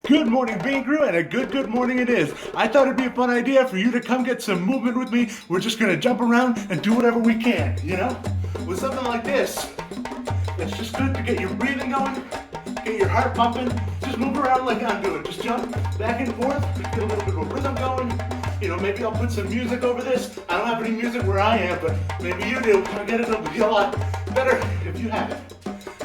Good morning, Bean Crew, and a good morning it is. I thought it'd be a fun idea for you to come get some movement with me. We're just gonna jump around and do whatever we can, you know? With something like this, it's just good to get your breathing going, get your heart pumping. Just move around like I'm doing. Just jump back and forth, get a little bit of a rhythm going. You know, maybe I'll put some music over this. I don't have any music where I am, but maybe you do. I get it'll be a lot better if you have it.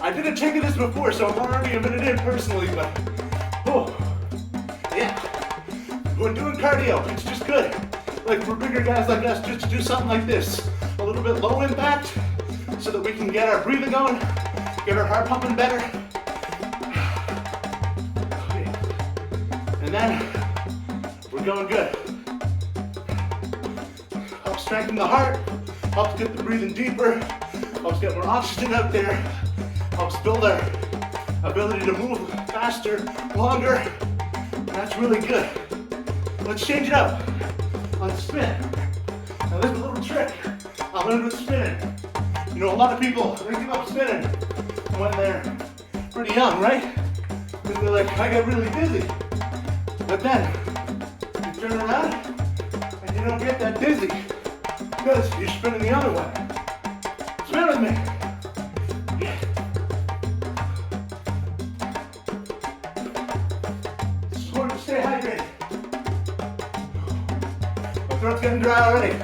I did a take of this before, so I'm already a minute in personally, but oh, yeah. When doing cardio, it's just good. Like for bigger guys like us, just to do something like this. A little bit low impact, so that we can get our breathing going, get our heart pumping better. And then, we're going good. Helps strengthen the heart, helps get the breathing deeper, helps get more oxygen out there, helps build our ability to move faster, longer, and that's really good. Let's change it up on spin. Now there's a little trick I learned with spinning. You know, a lot of people, they give up spinning when they're pretty young, right? Because they're like, I get really dizzy. But then, you turn around, and you don't get that dizzy, because you're spinning the other way. Spin with me. Stay hydrated. My throat's getting dry already.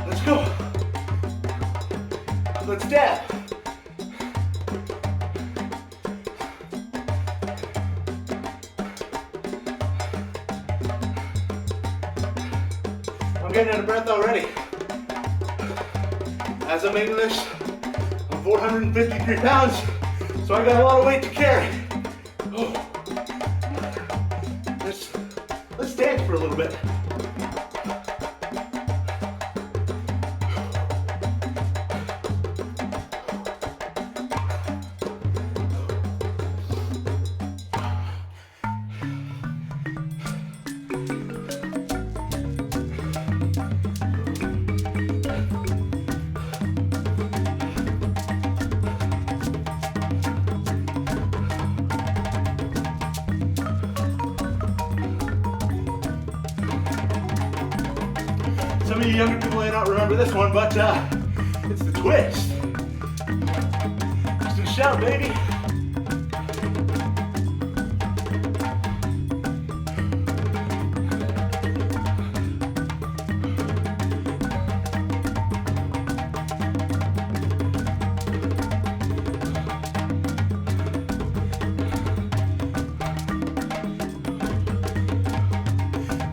Let's go. Let's dab. I'm getting out of breath already. As I'm making this, 453 pounds, so I got a lot of weight to carry. Oh. Let's dance for a little bit. Some of you younger people may not remember this one, but it's the twist. Just a shout, baby.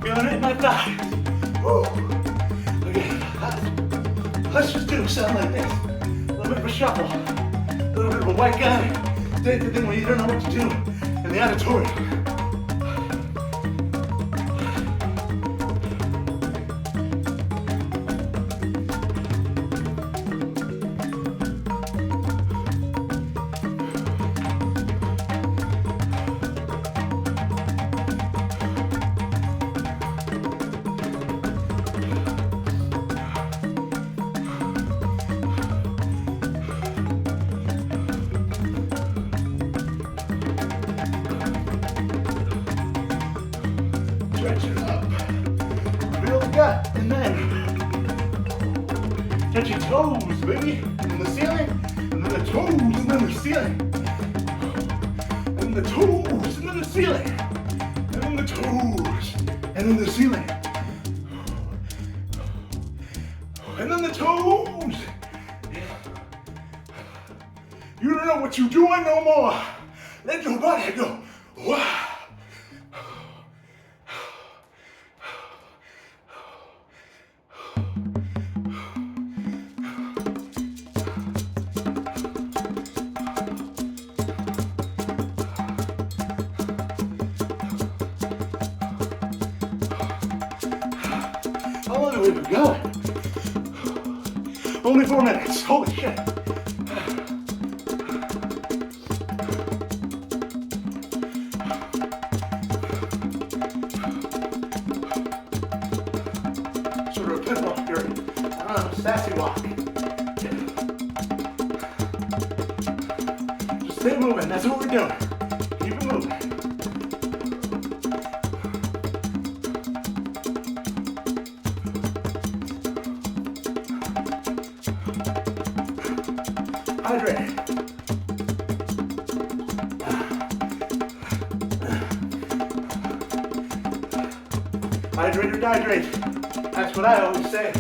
Feeling it in my thighs. Woo. Let's just do something like this. A little bit of a shuffle. A little bit of a white guy. Take the thing when you don't know what to do in the auditorium. Stretch it up. Feel the gut, and then touch your toes, baby. And the ceiling, and then the toes, and then the ceiling. And the toes, and then the ceiling. And then the toes, and then the ceiling. And then the toes. You don't know what you're doing no more. Let your body go. Wow. How long have we been going? Only 4 minutes. Holy shit. Sort of a pimp walk here. I don't know, sassy walk. Stay moving, that's what we're doing. Keep it moving. Hydrate. Hydrate or dehydrate. That's what I always say.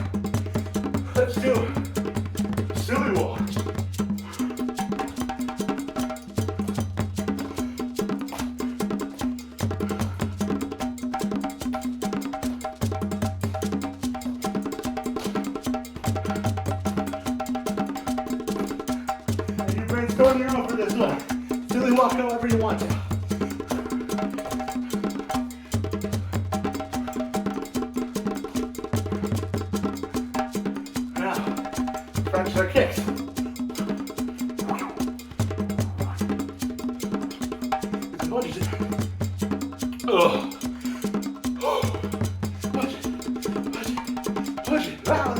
Let's do silly walks. And your brain's going your own for this one. Silly walk however you want to. Practice our kicks. Punch it. Oh. Punch it. Punch it. Punch it. Loud.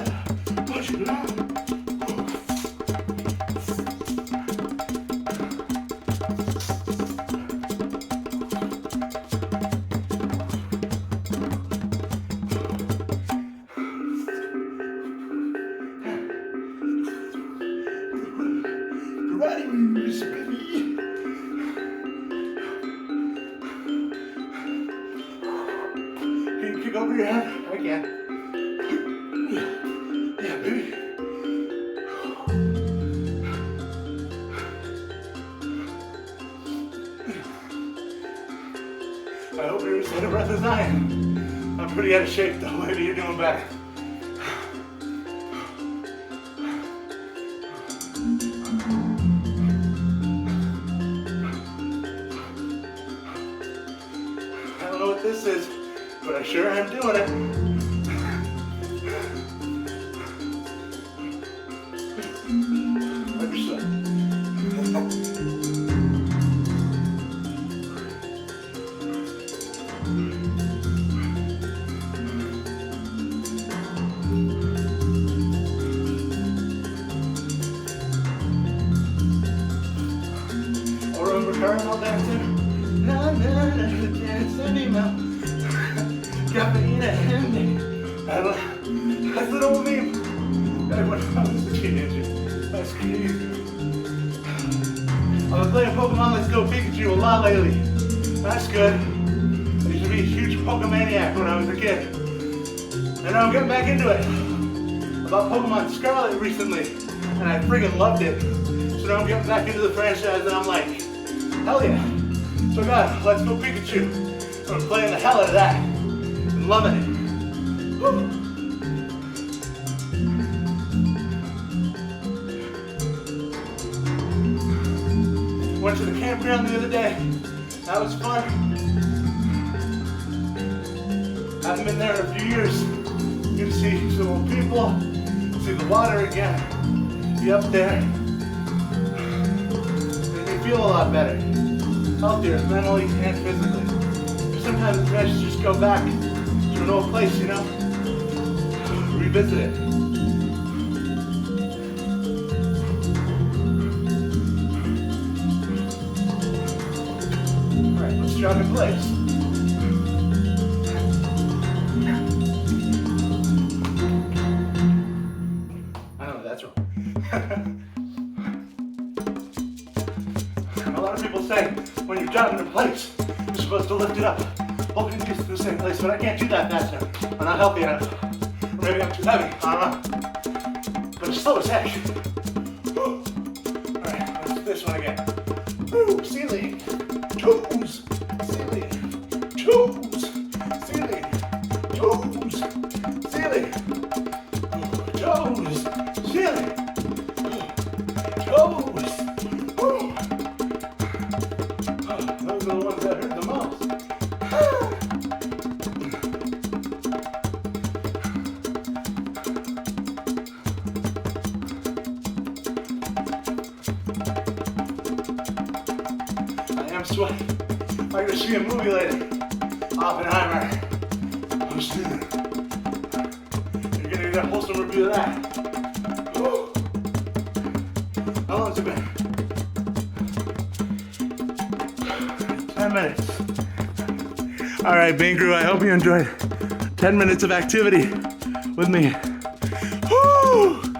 Punch it loud. Can you kick over your head? I can. Yeah, baby. I hope you're as out of breath as I am. I'm pretty out of shape though. Maybe you're doing better. I don't know what this is, but I sure am doing it. Wipe your sweat. Or over caramel dancing. No, dance anymore. Caffeine and that's an old meme. Back when I was a teenager. That's crazy. I was playing Pokemon Let's Go Pikachu a lot lately. That's good. I used to be a huge Pokemaniac when I was a kid. And now I'm getting back into it. I bought Pokemon Scarlet recently, and I friggin' loved it. So now I'm getting back into the franchise, and I'm like, hell yeah. So I got Let's Go Pikachu. So I'm playing the hell out of that. And loving it. Woo. Went to the campground the other day. That was fun. Haven't been there in a few years. Good to see some old people, see the water again, be up there. Made me feel a lot better. Healthier, mentally and physically. Sometimes it's nice to just go back to an old place, you know? Revisit it. Alright, let's jog in place. I know that's wrong. A lot of people say when you're jogging in place, you're supposed to lift it up. Hold it in the same place, but I can't do that fast enough. I'm not healthy enough. Or maybe I'm too heavy. I don't know. But it's slow as heck. Alright, let's do this one again. Woo, ceiling. Toes. Ceiling. Toes. Ceiling. Toes. Ceiling. Toes. Ceiling. Toes. Woo. Those are the ones that hurt the most. I am sweating. I'm gonna see a movie later. Oppenheimer. I'm seeing it. You're gonna get a wholesome review of that. Woo. How long has it been? 10 minutes. All right, Bane Crew, I hope you enjoyed 10 minutes of activity with me. Woo!